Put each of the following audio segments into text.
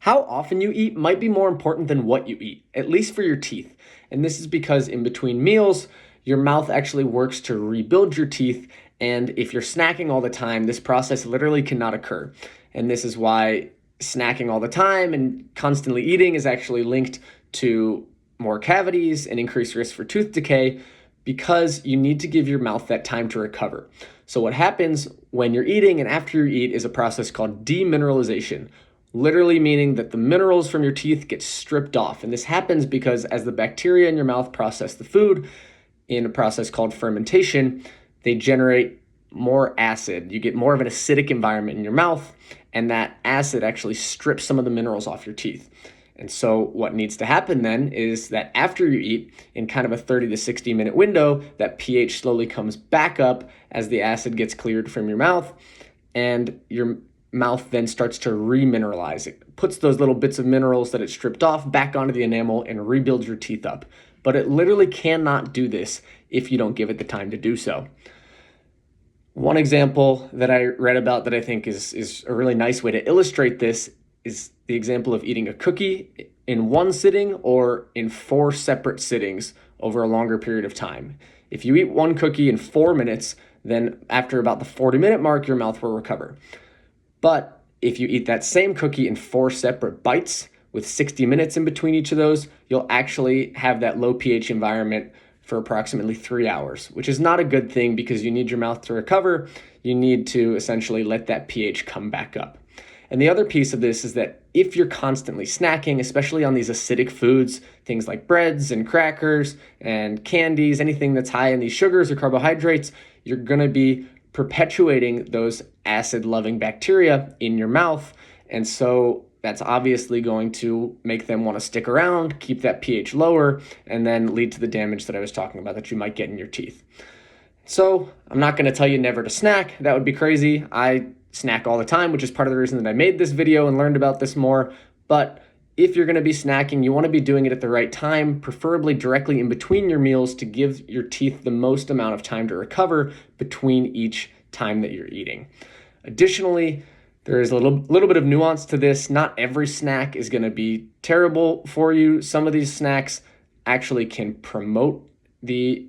How often you eat might be more important than what you eat, at least for your teeth. And this is because in between meals, your mouth actually works to rebuild your teeth. And if you're snacking all the time, this process literally cannot occur. And this is why snacking all the time and constantly eating is actually linked to more cavities and increased risk for tooth decay, because you need to give your mouth that time to recover. So what happens when you're eating and after you eat is a process called demineralization, literally meaning that the minerals from your teeth get stripped off. And this happens because as the bacteria in your mouth process the food in a process called fermentation, they generate more acid. You get more of an acidic environment in your mouth, and that acid actually strips some of the minerals off your teeth. And so what needs to happen then is that after you eat, in kind of a 30 to 60 minute window, that pH slowly comes back up as the acid gets cleared from your mouth, and your mouth then starts to remineralize. It puts those little bits of minerals that it stripped off back onto the enamel and rebuilds your teeth up. But it literally cannot do this if you don't give it the time to do so. One example that I read about that I think is a really nice way to illustrate this is the example of eating a cookie in one sitting or in 4 separate sittings over a longer period of time. If you eat one cookie in 4 minutes, then after about the 40-minute mark, your mouth will recover. But if you eat that same cookie in 4 separate bites with 60 minutes in between each of those, you'll actually have that low pH environment for approximately 3 hours, which is not a good thing because you need your mouth to recover. You need to essentially let that pH come back up. And the other piece of this is that if you're constantly snacking, especially on these acidic foods, things like breads and crackers and candies, anything that's high in these sugars or carbohydrates, you're going to be perpetuating those acid-loving bacteria in your mouth. And so that's obviously going to make them want to stick around, keep that pH lower, and then lead to the damage that I was talking about that you might get in your teeth. So I'm not going to tell you never to snack. That would be crazy. I snack all the time, which is part of the reason that I made this video and learned about this more. But if you're going to be snacking, you want to be doing it at the right time, preferably directly in between your meals to give your teeth the most amount of time to recover between each time that you're eating. Additionally, there is a little bit of nuance to this. Not every snack is going to be terrible for you. Some of these snacks actually can promote the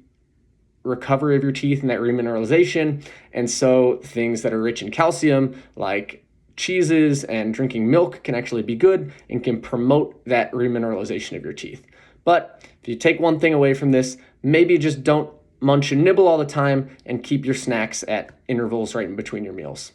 recovery of your teeth and that remineralization. And so things that are rich in calcium, like cheeses and drinking milk, can actually be good and can promote that remineralization of your teeth. But if you take one thing away from this, maybe just don't munch and nibble all the time and keep your snacks at intervals right in between your meals.